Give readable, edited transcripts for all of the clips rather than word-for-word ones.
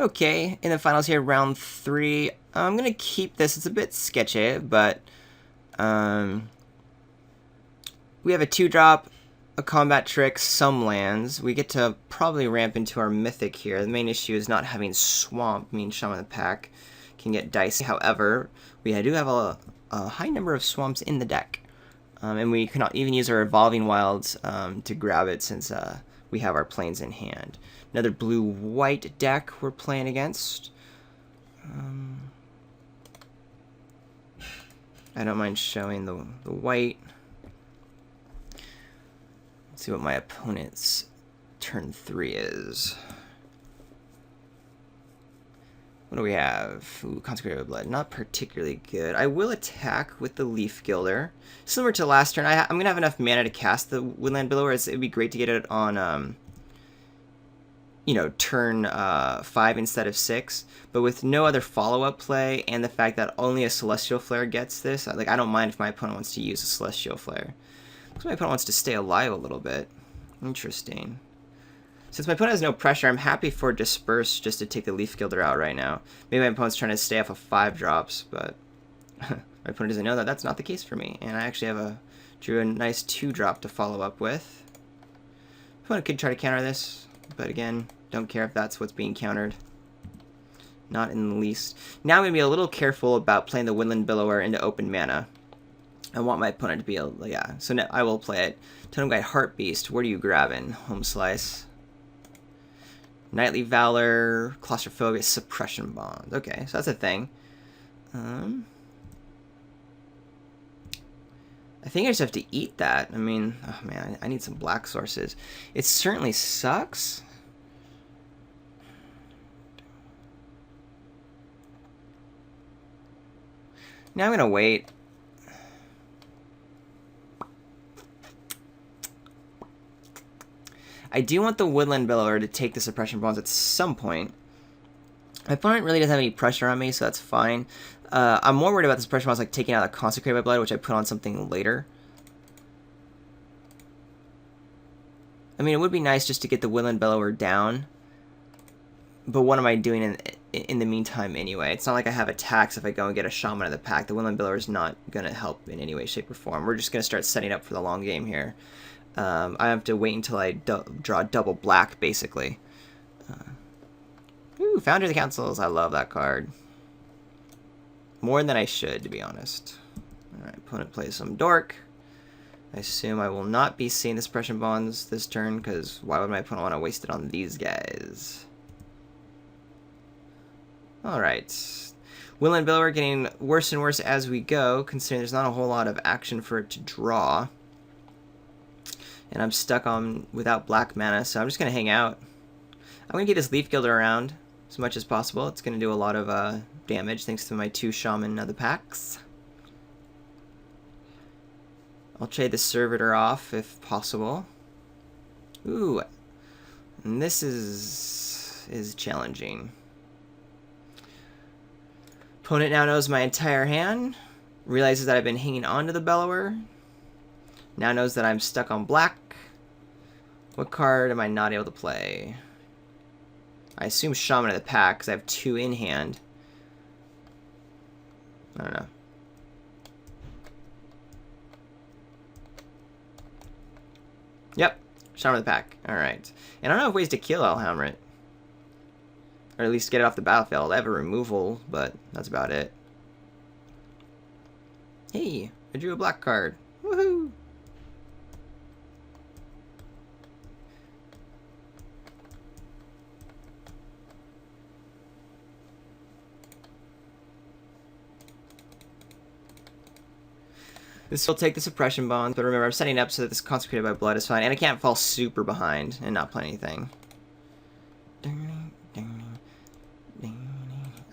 Okay, in the finals here, round 3. I'm going to keep this. It's a bit sketchy, but we have a 2-drop, a combat trick, some lands. We get to probably ramp into our mythic here. The main issue is not having swamp, means Shaman of the Pack can get dicey. However, we do have a high number of swamps in the deck. And we can even use our Evolving Wilds to grab it since we have our planes in hand. Another blue-white deck we're playing against. I don't mind showing the white. Let's see what my opponent's turn 3 is. What do we have? Ooh, Consecrated Blood. Not particularly good. I will attack with the Leaf Gilder. Similar to last turn, I'm going to have enough mana to cast the Woodland Billower. It would be great to get it on, you know, turn 5 instead of 6. But with no other follow-up play, and the fact that only a Celestial Flare gets this, like, I don't mind if my opponent wants to use a Celestial Flare. Because my opponent wants to stay alive a little bit. Interesting. Since my opponent has no pressure, I'm happy for Disperse just to take the Leaf Gilder out right now. Maybe my opponent's trying to stay off of 5 drops, but my opponent doesn't know that that's not the case for me. And I actually drew a nice 2-drop to follow up with. My opponent could try to counter this, but again, don't care if that's what's being countered. Not in the least. Now I'm going to be a little careful about playing the Woodland Billower into open mana. I want my opponent to be able, yeah. So now I will play it. Totem Guide Heart Beast, what are you grabbing? Home Slice. Knightly Valor, Claustrophobia, Suppression Bond. Okay, so that's a thing. I think I just have to eat that. I mean, oh man, I need some black sources. It certainly sucks. Now I'm going to wait. I do want the Woodland Billower to take the Suppression Bonds at some point. My opponent really doesn't have any pressure on me, so that's fine. I'm more worried about the Suppression Bonds like taking out the Consecrated Blood, which I put on something later. I mean, it would be nice just to get the Woodland Billower down. But what am I doing in the meantime anyway? It's not like I have attacks if I go and get a Shaman of the Pack. The Woodland Billower is not going to help in any way, shape, or form. We're just going to start setting up for the long game here. I have to wait until I draw double black, basically. Ooh, Founder of the Councils. I love that card. More than I should, to be honest. Alright, opponent plays some Dork. I assume I will not be seeing the Suppression Bonds this turn, because why would my opponent want to waste it on these guys? Alright. Woodland Billower getting worse and worse as we go, considering there's not a whole lot of action for it to draw. And I'm stuck on without black mana, so I'm just going to hang out. I'm going to get this Leaf Gilder around as much as possible. It's going to do a lot of damage thanks to my 2 Shaman of the Packs. I'll trade the Servitor off if possible. Ooh, and this is challenging. Opponent now knows my entire hand, realizes that I've been hanging on to the Bellower. Now knows that I'm stuck on black. What card am I not able to play? I assume Shaman of the Pack, because I have 2 in hand. I don't know. Yep, Shaman of the Pack. Alright. And I don't have ways to kill Alhamrit. Or at least get it off the battlefield. I have a removal, but that's about it. Hey, I drew a black card. Woohoo! This will take the Suppression Bonds, but remember, I'm setting up so that this Consecrated by Blood is fine, and I can't fall super behind and not play anything.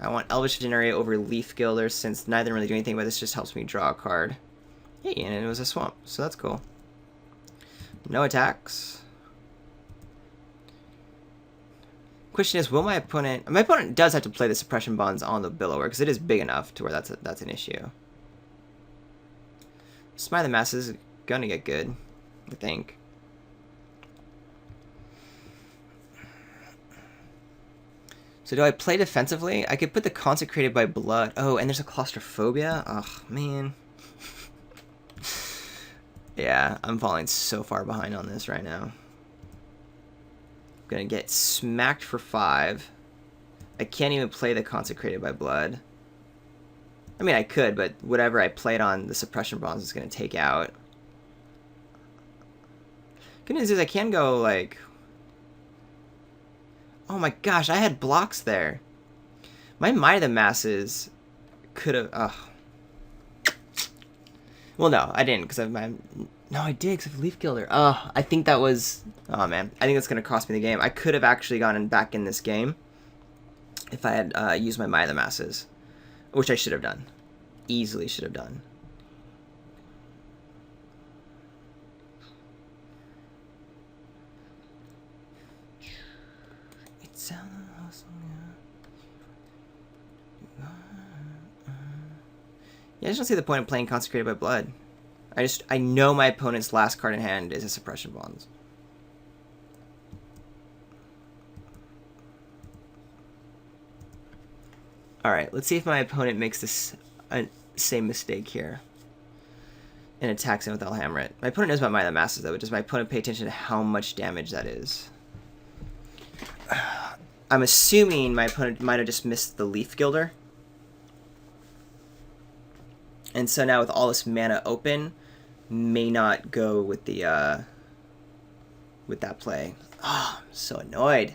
I want Elvish Veneria over Leaf Gilder, since neither really do anything, but this just helps me draw a card. Hey, and it was a swamp, so that's cool. No attacks. Question is, will my opponent... My opponent does have to play the Suppression Bonds on the Billower, because it is big enough to where that's an issue. Smite the Masses is gonna get good, I think. So do I play defensively? I could put the Consecrated by Blood. Oh, and there's a Claustrophobia? Oh, man. Yeah, I'm falling so far behind on this right now. Gonna get smacked for 5. I can't even play the Consecrated by Blood. I mean, I could, but whatever I played on the Suppression Bonds is gonna take out. Good news is I can go, like... Oh my gosh, I had blocks there. My Might of the Masses could have... Oh. Well, no, I didn't, because my... No, I did, because of Leaf Gilder. Oh, I think that was... Oh, man. I think that's going to cost me the game. I could have actually gotten back in this game if I had used my Might of the Masses, which I should have done. Easily should have done. It's... Yeah, I just don't see the point of playing Consecrated by Blood. I know my opponent's last card in hand is a Suppression Bonds. Alright, let's see if my opponent makes this same mistake here and attacks him with Alhamret. My opponent knows about Might of the Masses, though. Does my opponent pay attention to how much damage that is? I'm assuming my opponent might have just missed the Leaf Gilder. And so now with all this mana open, may not go with the with that play. Oh, I'm so annoyed.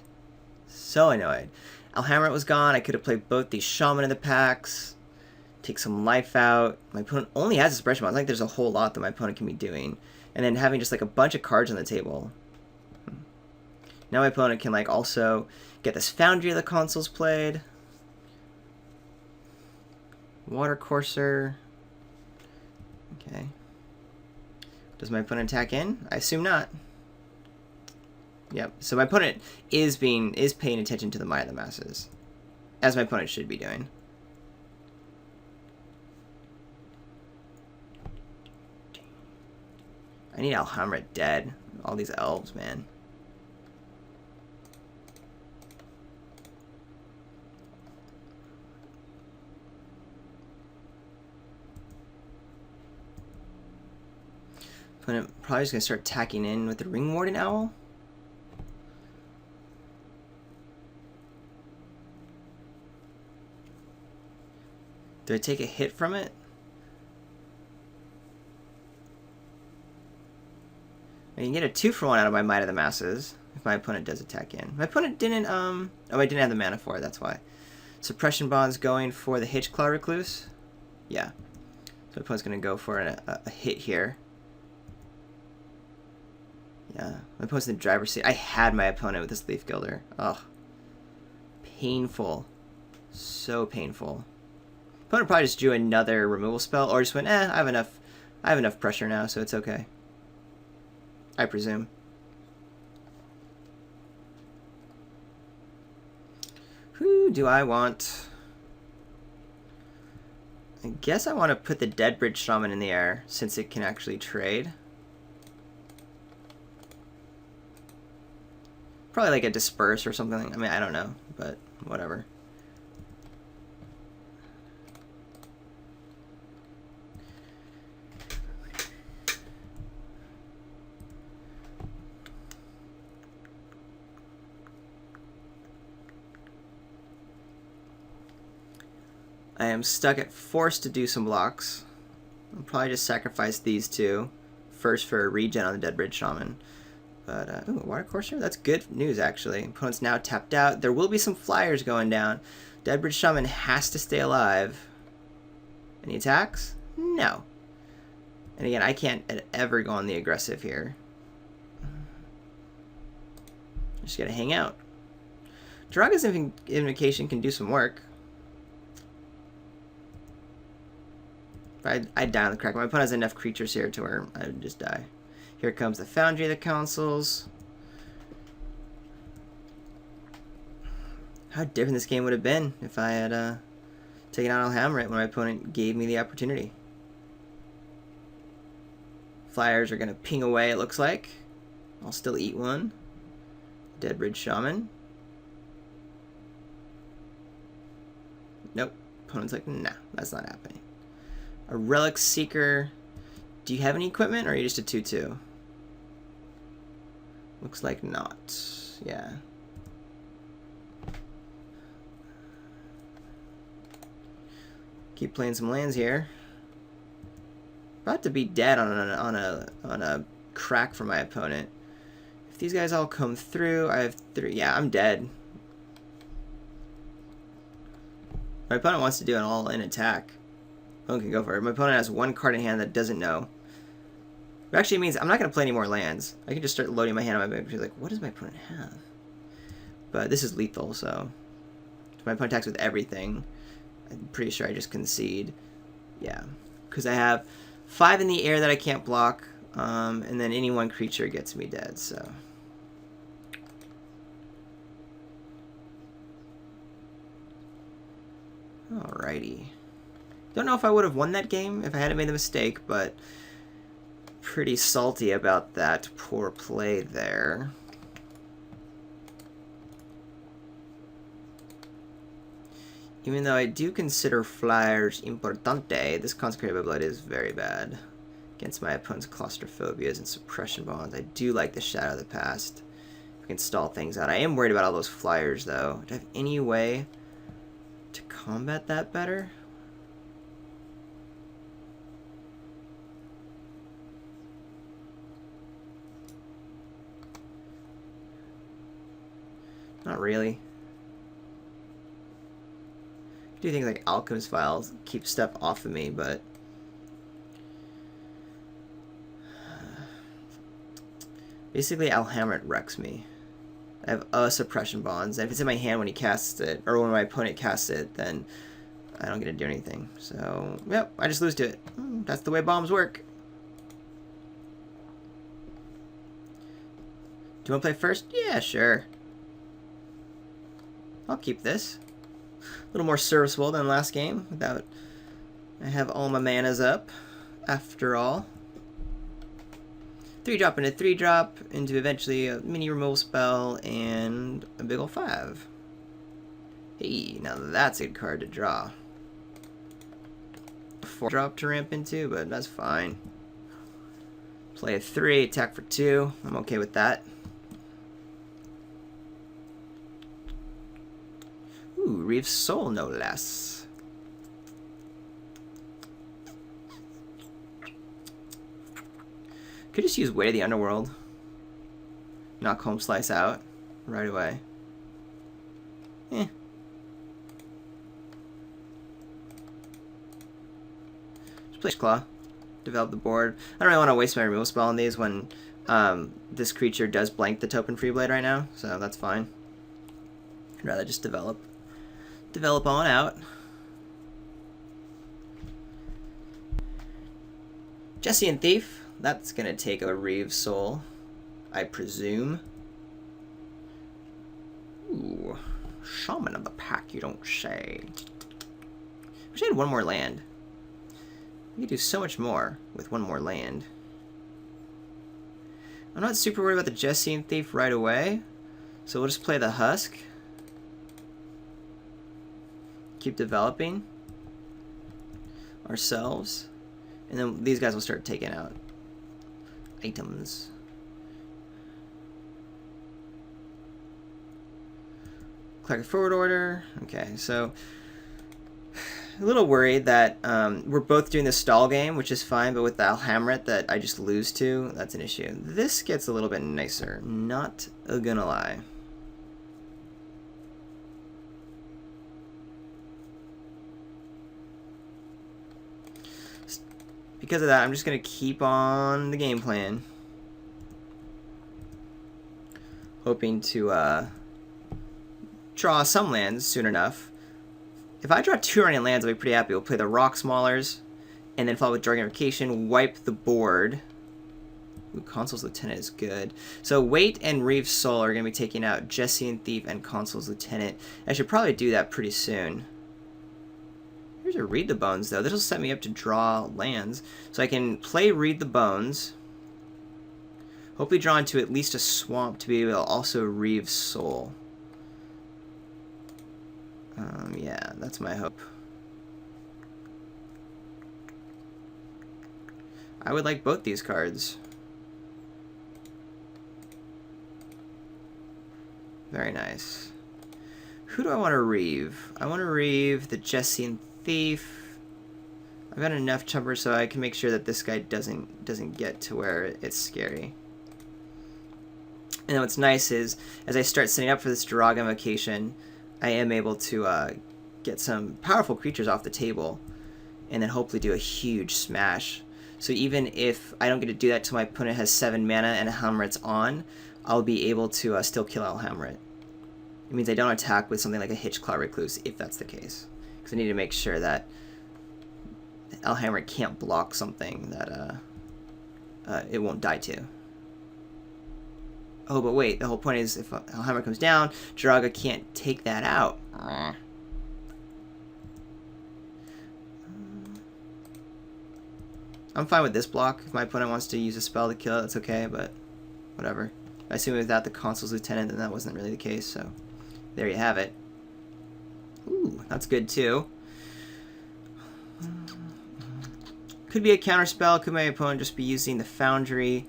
So annoyed. Alhamret was gone. I could have played both these Shaman in the packs. Take some life out. My opponent only has a Suppression Bond. I think there's a whole lot that my opponent can be doing. And then having just like a bunch of cards on the table. Now my opponent can like also get this Foundry of the Consoles played. Water Courser. Okay. Does my opponent attack in? I assume not. Yep. So my opponent is paying attention to the Might of the Masses, as my opponent should be doing. I need Alhamret dead. All these elves, man. Opponent probably just gonna start attacking in with the Ring Warden Owl. Do I take a hit from it? I can get a 2-for-1 out of my Might of the Masses if my opponent does attack in. My opponent didn't, oh, I didn't have the mana for it, that's why. Suppression Bond's going for the Hitchclaw Recluse? Yeah. So my opponent's going to go for a hit here. Yeah. My opponent's in the driver's seat. I had my opponent with this Leaf Gilder. Ugh. Painful. So painful. Opponent probably just drew another removal spell, or just went, I have enough pressure now, so it's okay. I presume. Who do I want? I guess I want to put the Deadbridge Shaman in the air, since it can actually trade. Probably like a Disperse or something. I mean, I don't know, but whatever. I am stuck at forced to do some blocks. I'll probably just sacrifice these two. First for a regen on the Deadbridge Shaman. But, ooh, Water Courser? That's good news, actually. Opponent's now tapped out. There will be some flyers going down. Deadbridge Shaman has to stay alive. Any attacks? No. And again, I can't ever go on the aggressive here. Just gotta hang out. Draga's Invocation can do some work. I'd die on the crack. My opponent has enough creatures here to where I would just die. Here comes the Foundry of the Consoles. How different this game would have been if I had taken out Alhamret when my opponent gave me the opportunity. Flyers are going to ping away, it looks like. I'll still eat one. Deadbridge Shaman. Nope. Opponent's like, nah, that's not happening. A Relic Seeker. Do you have any equipment, or are you just a 2/2? Looks like not. Yeah. Keep playing some lands here. About to be dead on a crack for my opponent. If these guys all come through, I have 3. Yeah, I'm dead. My opponent wants to do an all-in attack. Opponent can go for it. My opponent has 1 card in hand that doesn't know. It actually means I'm not going to play any more lands. I can just start loading my hand on my bench. Like, what does my opponent have? But this is lethal, so if my opponent attacks with everything, I'm pretty sure I just concede. Yeah, because I have 5 in the air that I can't block, and then any 1 creature gets me dead, so. Alrighty. Don't know if I would have won that game if I hadn't made the mistake, but pretty salty about that poor play there. Even though I do consider flyers importante, this Consecrated Blood is very bad against my opponent's claustrophobias and suppression bonds. I do like the Shadow of the Past. I can stall things out. I am worried about all those flyers, though. Do I have any way to combat that better? Not really. I do things like Alchemist Files keep stuff off of me, but basically Alhammer wrecks me. I have a suppression bonds, and if it's in my hand when he casts it, or when my opponent casts it, then I don't get to do anything. So, yep, I just lose to it. That's the way bombs work. Do you want to play first? Yeah, sure. I'll keep this. A little more serviceable than last game without I have all my manas up after all. 3-drop into 3-drop into eventually a mini removal spell and a big ol' 5. Hey, now that's a good card to draw. 4-drop to ramp into, but that's fine. Play a 3, attack for 2. I'm okay with that. Ooh, Reeve's Soul, no less. Could just use Way to the Underworld. Knock Home Slice out right away. Eh. Just play Claw. Develop the board. I don't really want to waste my removal spell on these when this creature does blank the Token Freeblade right now, so that's fine. I'd rather just develop on out. Jesse and Thief. That's going to take a Reeve's Soul, I presume. Ooh. Shaman of the Pack, you don't say. Wish I had 1 more land. We could do so much more with 1 more land. I'm not super worried about the Jesse and Thief right away, so we'll just play the Husk. Keep developing ourselves, and then these guys will start taking out items. Clark forward order. Okay, so a little worried that we're both doing the stall game, which is fine, but with the Alhamret that I just lose to, that's an issue. This gets a little bit nicer, not gonna lie. Because of that, I'm just going to keep on the game plan. Hoping to draw some lands soon enough. If I draw 2 running lands, I'll be pretty happy. We'll play the Rock Maulers, and then follow with Jargon Invocation, wipe the board. Ooh, Consul's Lieutenant is good. So Wait and Reeve's Soul are going to be taking out Jesse and Thief and Consul's Lieutenant. I should probably do that pretty soon. Here's a Read the Bones, though. This will set me up to draw lands. So I can play Read the Bones. Hopefully draw into at least a swamp to be able to also Reeve's Soul. Yeah, that's my hope. I would like both these cards. Very nice. Who do I want to reeve? I want to reeve the Jessian Thief. I've got enough chumpers so I can make sure that this guy doesn't get to where it's scary. And what's nice is, as I start setting up for this Drog Invocation, I am able to get some powerful creatures off the table, and then hopefully do a huge smash. So even if I don't get to do that till my opponent has 7 mana and Helmret's on, I'll be able to still kill Helmret. It means I don't attack with something like a Hitchclaw Recluse, if that's the case. Because I need to make sure that Helmret can't block something that it won't die to. Oh, but wait, the whole point is if Helmret comes down, Jiraga can't take that out. I'm fine with this block. If my opponent wants to use a spell to kill it, that's okay, but whatever. I assume without the Consul's Lieutenant, then that wasn't really the case, so there you have it. Ooh, that's good too. Could be a counter spell. Could my opponent just be using the Foundry?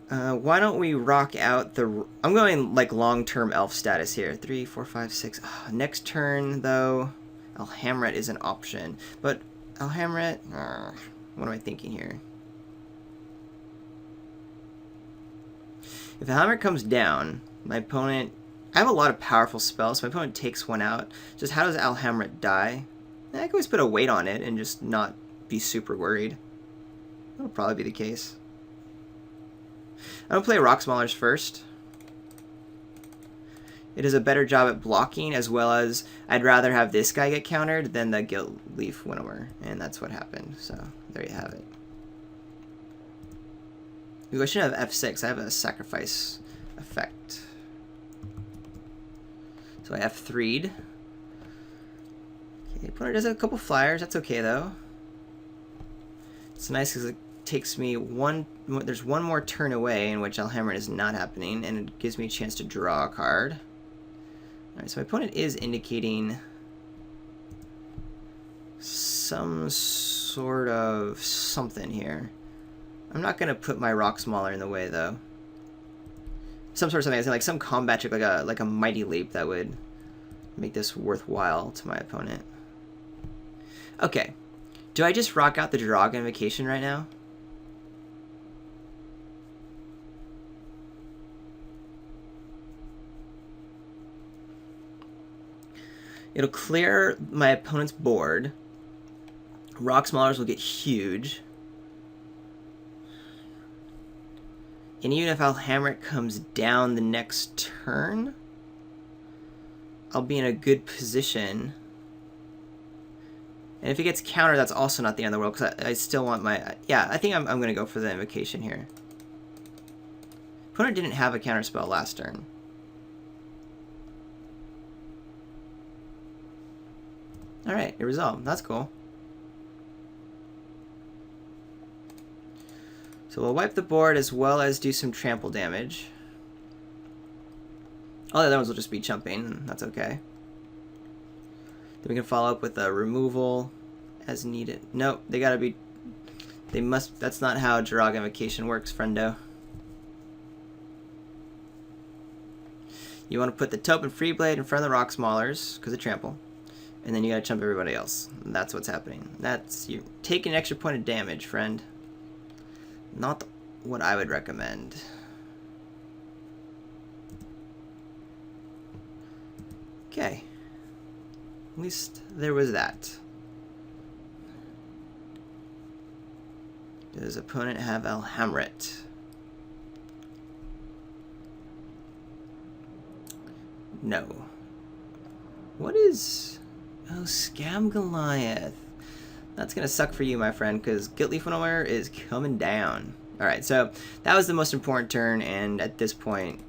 Why don't we rock out the... I'm going like long-term elf status here. 3, 4, 5, 6. Next turn, though, Helmret is an option. But Helmret... what am I thinking here? If Helmret comes down, my opponent... I have a lot of powerful spells, so my opponent takes one out. Just how does Helmret die? I can always put a weight on it and just not be super worried. That'll probably be the case. I'm going to play Rock Maulers first. It does a better job at blocking, as well as I'd rather have this guy get countered than the Gilt Leaf Winnower, and that's what happened. So there you have it. Ooh, I should have F6. I have a sacrifice effect. So I F3'd. Okay, opponent does have a couple flyers. That's okay though. It's nice because it takes me there's one more turn away in which Helmret is not happening, and it gives me a chance to draw a card. Alright, so my opponent is indicating some sort of something here. I'm not going to put my Rock Mauler in the way, though. Some sort of something, like some combat trick, like a Mighty Leap that would make this worthwhile to my opponent. Okay. Do I just rock out the Drog Invocation right now? It'll clear my opponent's board. Rock Maulers will get huge. And even if Helmret comes down the next turn, I'll be in a good position. And if it gets countered, that's also not the end of the world, because I still want my... Yeah, I think I'm going to go for the Invocation here. Opponent didn't have a counter spell last turn. Alright, it resolved. That's cool. So we'll wipe the board as well as do some trample damage. All the other ones will just be chumping. That's okay. Then we can follow up with a removal as needed. Nope, they gotta be... They must... That's not how Drog Invocation works, friendo. You want to put the Taupe and Freeblade in front of the Rock Maulers, because of trample. And then you gotta chump everybody else. And that's what's happening. That's... You're taking an extra point of damage, friend. Not what I would recommend. Okay. At least there was that. Does opponent have Helmret? No. What is... Oh, Scam Goliath. That's going to suck for you, my friend, because Gilt Leaf Winnower is coming down. Alright, so that was the most important turn, and at this point,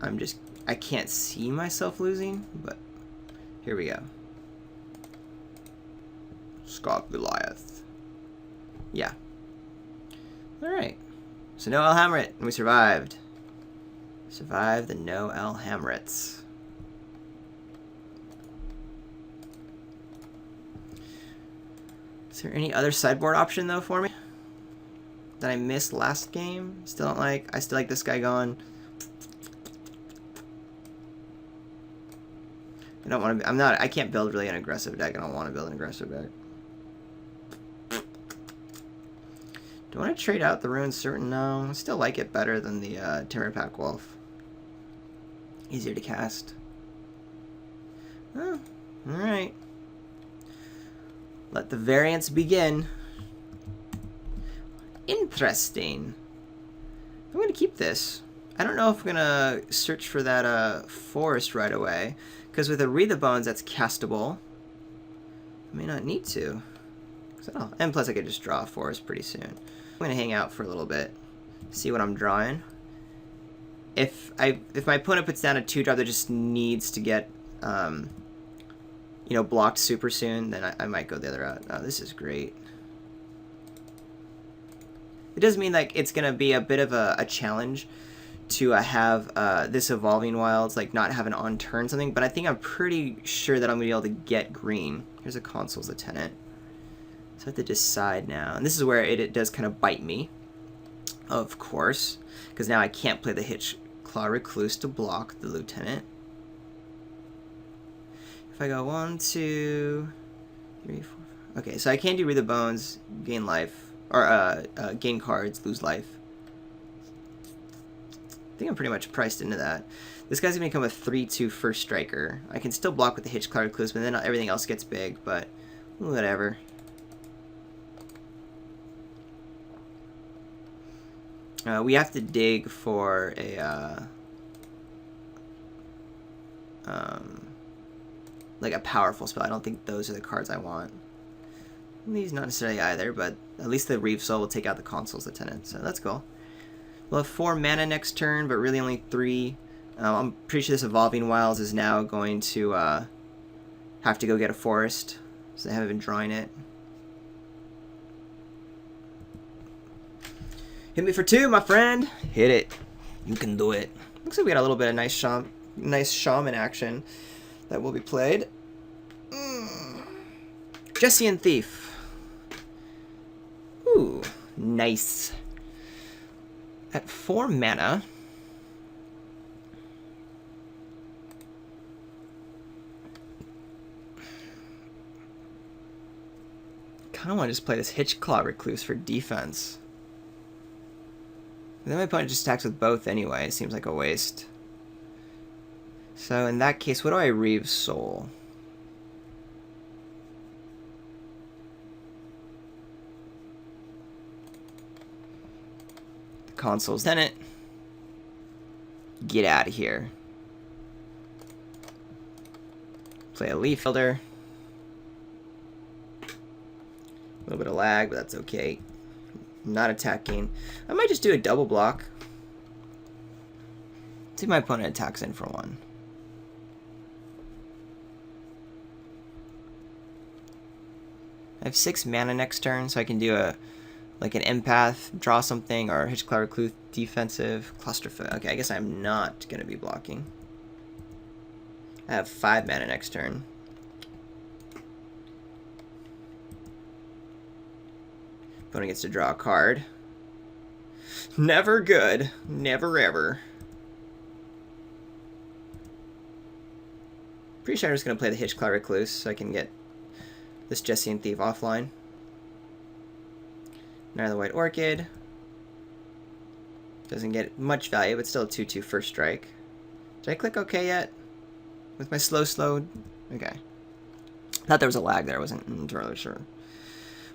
I can't see myself losing, but here we go. Scam Goliath. Yeah. Alright. So no Helmret, and we survived. Survived the no Helmrets. Is there any other sideboard option though for me that I missed last game? Still don't like. I still like this guy going. I don't want to. I can't build really an aggressive deck. I don't want to build an aggressive deck. Do I want to trade out the Ruined Certain? No. I still like it better than the Timberpack Wolf. Easier to cast. Oh, alright. Let the variants begin. Interesting. I'm going to keep this. I don't know if I'm going to search for that forest right away. Because with a Read the Bones, that's castable. I may not need to. And plus I could just draw a forest pretty soon. I'm going to hang out for a little bit. See what I'm drawing. If my opponent puts down a 2-drop that just needs to get, you know, blocked super soon, then I might go the other route. Oh, this is great. It does mean like it's going to be a bit of a challenge to have this Evolving Wilds, like not have an on-turn something, but I think I'm pretty sure that I'm going to be able to get green. Here's a Consul's Lieutenant. So I have to decide now. And this is where it does kind of bite me, of course, because now I can't play the Hitchclaw Recluse to block the Lieutenant. If I go 1, 2, 3, 4... Okay, so I can't do Read the Bones, gain life, or gain cards, lose life. I think I'm pretty much priced into that. This guy's going to become a 3/2 first striker. I can still block with the Hitchclaw Recluse, but then everything else gets big, but whatever. We have to dig for a like a powerful spell. I don't think those are the cards I want. These not necessarily either, but at least the Reeve Soul will take out the Consul's Lieutenant, so that's cool. We'll have 4 mana next turn, but really only 3. I'm pretty sure this Evolving Wilds is now going to have to go get a forest, so they haven't been drawing it. Hit me for 2, my friend. Hit it. You can do it. Looks like we got a little bit of nice shaman action that will be played. Jesse and Thief. Ooh, nice. At 4 mana, kind of want to just play this Hitchclaw Recluse for defense. But then my opponent just attacks with both anyway. It seems like a waste. So in that case, what do I Reeve Soul? The Consul's Tenant. Get out of here. Play a Leaf Fielder. A little bit of lag, but that's okay. Not attacking. I might just do a double block. See if my opponent attacks in for 1. I have 6 mana next turn, so I can do like an Empath, draw something, or Hitchclaw Recluse defensive, Clusterfoot. Okay, I guess I'm not going to be blocking. I have 5 mana next turn. Opponent gets to draw a card. Never good. Never ever. Pretty sure I'm just going to play the Hitchclaw Recluse so I can get this Jesse and Thief offline. Another White Orchid. Doesn't get much value, but still a 2/2 first strike. Did I click OK yet? With my slow? Okay. Thought there was a lag there. I wasn't entirely sure.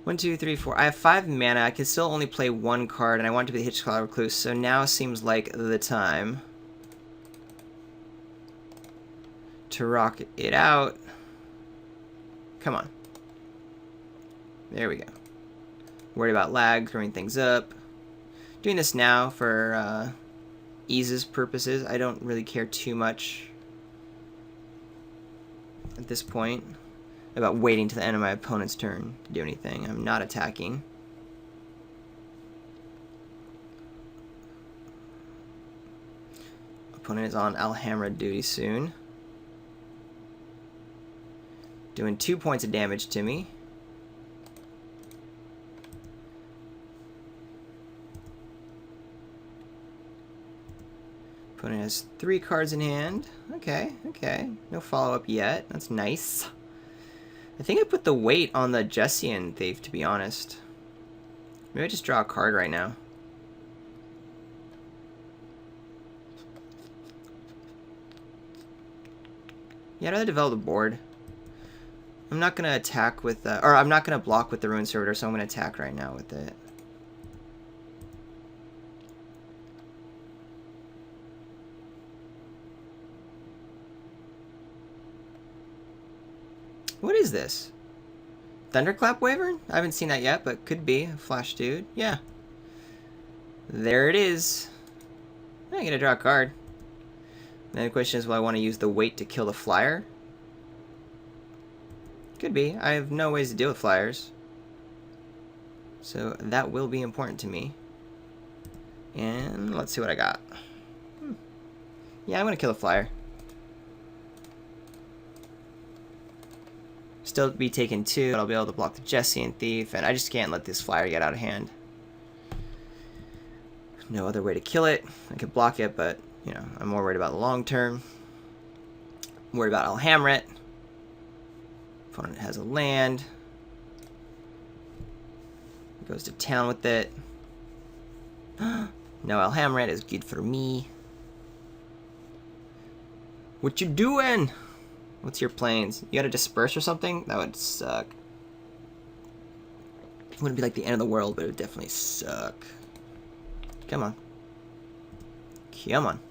1, 2, 3, 4. I have 5 mana. I can still only play 1 card, and I want it to be the Hitchclaw Recluse, so now seems like the time to rock it out. Come on. There we go. Worried about lag, throwing things up. Doing this now for ease's purposes. I don't really care too much at this point about waiting to the end of my opponent's turn to do anything. I'm not attacking. Opponent is on Alhambra duty soon. Doing 2 points of damage to me. Opponent has 3 cards in hand. Okay, okay. No follow-up yet. That's nice. I think I put the weight on the Jessian Thief, to be honest. Maybe I just draw a card right now. Yeah, I'd rather develop the board. I'm not going to attack with... or I'm not going to block with the Ruin Servitor, so I'm going to attack right now with it. What is this? Thunderclap Wyvern? I haven't seen that yet, but could be. A Flash Dude. Yeah. There it is. I'm going to draw a card. Then the question is, will I want to use the weight to kill the flyer? Could be. I have no ways to deal with flyers. So that will be important to me. And let's see what I got. Yeah, I'm going to kill the flyer. Still be taking 2, but I'll be able to block the Jessian Thief, and I just can't let this flyer get out of hand. No other way to kill it. I could block it, but, you know, I'm more worried about the long term. I'm worried about I'll hammer it. Opponent has a land. Goes to town with it. No, I'll hammer it is good for me. What you doing? What's your plans? You gotta disperse or something? That would suck. It wouldn't be like the end of the world, but it would definitely suck. Come on. Come on.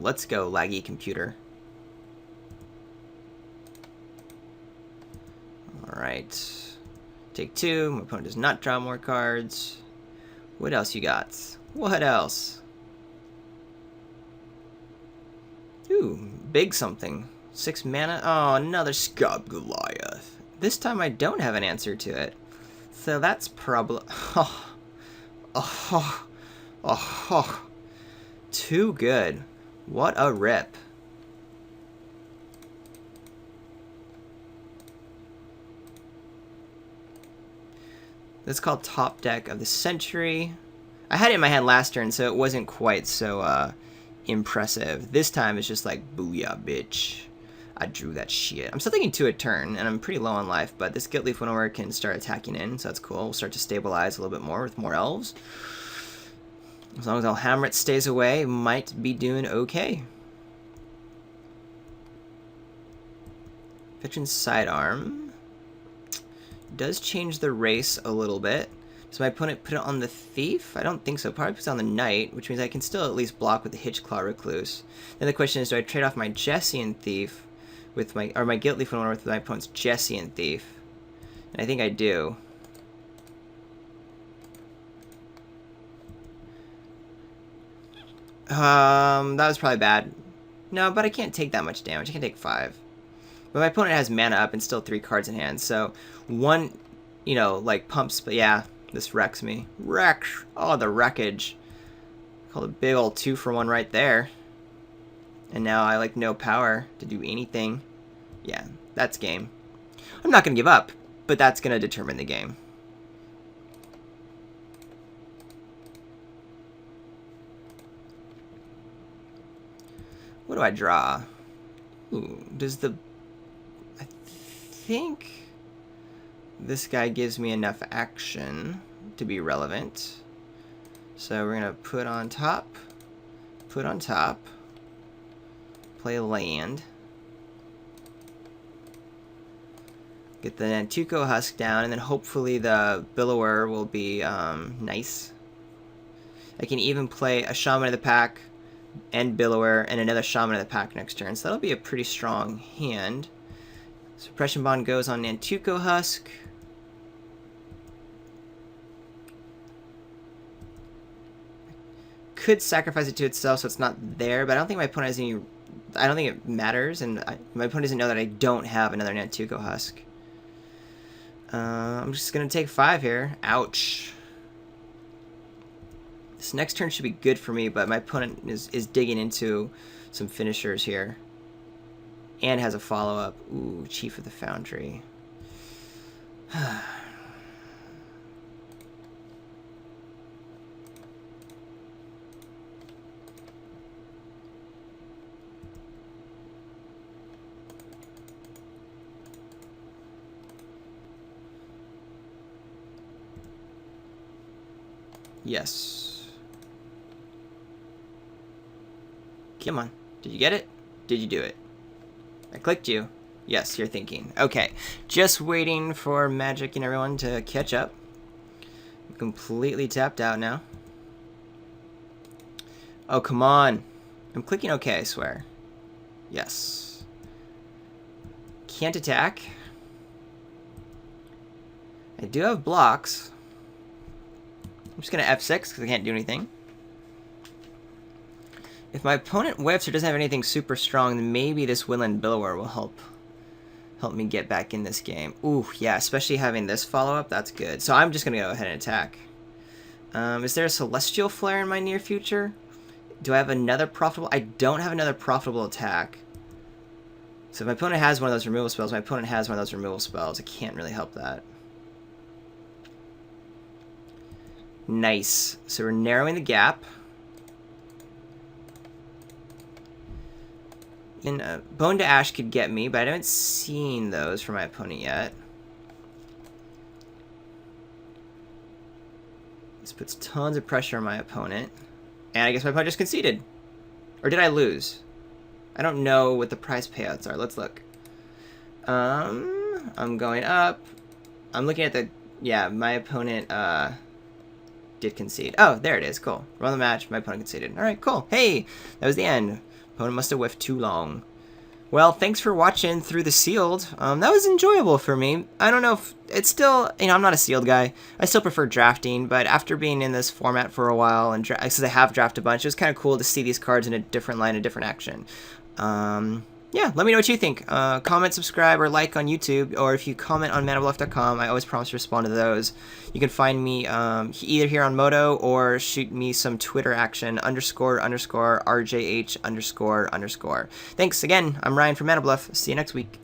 Let's go, laggy computer. Alright. Take 2. My opponent does not draw more cards. What else you got? What else? Ooh, big something. 6 mana. Oh, another Scab Goliath. This time I don't have an answer to it. So that's probably... Oh. Too good. What a rip. This is called Top Deck of the Century. I had it in my hand last turn, so it wasn't quite so impressive. This time it's just like, booyah, bitch. I drew that shit. I'm still thinking 2 a turn, and I'm pretty low on life, but this Gilt Leaf Winnower can start attacking in, so that's cool. We'll start to stabilize a little bit more with more elves. As long as Alhamrit stays away, might be doing okay. Veteran's Sidearm does change the race a little bit. Does my opponent put it on the Thief? I don't think so. Probably puts it on the Knight, which means I can still at least block with the Hitchclaw Recluse. Then the question is, do I trade off my Jessian Thief with my, or my Gilt Leaf Winnower with my opponent's Jessian Thief? And I think I do. That was probably bad. No, but I can't take that much damage. I can take 5. But my opponent has mana up and still 3 cards in hand, so one, you know, like pumps, but yeah, this wrecks me. Wrecks! Oh, the wreckage. Called a big old 2-for-1 right there. And now I like no power to do anything. Yeah, that's game. I'm not going to give up, but that's going to determine the game. What do I draw? Ooh, does the... I think this guy gives me enough action to be relevant. So we're going to put on top, play land, get the Nantuko Husk down, and then hopefully the Billower will be nice. I can even play a Shaman of the Pack and Billower and another Shaman of the Pack next turn, so that'll be a pretty strong hand. Suppression Bond goes on Nantuko Husk. Could sacrifice it to itself so it's not there, but I don't think my opponent has any... I don't think it matters, and my opponent doesn't know that I don't have another Nantuko Husk. I'm just going to take 5 here. Ouch. This next turn should be good for me, but my opponent is digging into some finishers here. And has a follow-up. Ooh, Chief of the Foundry. Yes. Come on. Did you get it? Did you do it? I clicked you. Yes, you're thinking. Okay. Just waiting for Magic and everyone to catch up. I'm completely tapped out now. Oh, come on. I'm clicking OK, I swear. Yes. Can't attack. I do have blocks. I'm just going to F6 because I can't do anything. If my opponent whiffs or doesn't have anything super strong, then maybe this Woodland Billower will help me get back in this game. Ooh, yeah, especially having this follow-up, that's good. So I'm just going to go ahead and attack. Is there a Celestial Flare in my near future? Do I have another profitable? I don't have another profitable attack. So if my opponent has one of those removal spells, my opponent has one of those removal spells. I can't really help that. Nice. So we're narrowing the gap. And Bone to Ash could get me, but I haven't seen those for my opponent yet. This puts tons of pressure on my opponent. And I guess my opponent just conceded. Or did I lose? I don't know what the prize payouts are. Let's look. I'm going up. I'm looking at the... Yeah, my opponent did concede. Oh, there it is. Cool. Run the match. My opponent conceded. All right, cool. Hey, that was the end. Opponent must have whiffed too long. Well, thanks for watching through the sealed. That was enjoyable for me. I don't know if it's still, I'm not a sealed guy. I still prefer drafting, but after being in this format for a while, and because I have drafted a bunch, it was kind of cool to see these cards in a different line, a different action. Yeah, let me know what you think. Comment, subscribe, or like on YouTube, or if you comment on manabluff.com, I always promise to respond to those. You can find me either here on Moto or shoot me some Twitter action, __RJH___. Thanks again. I'm Ryan from Manabluff. See you next week.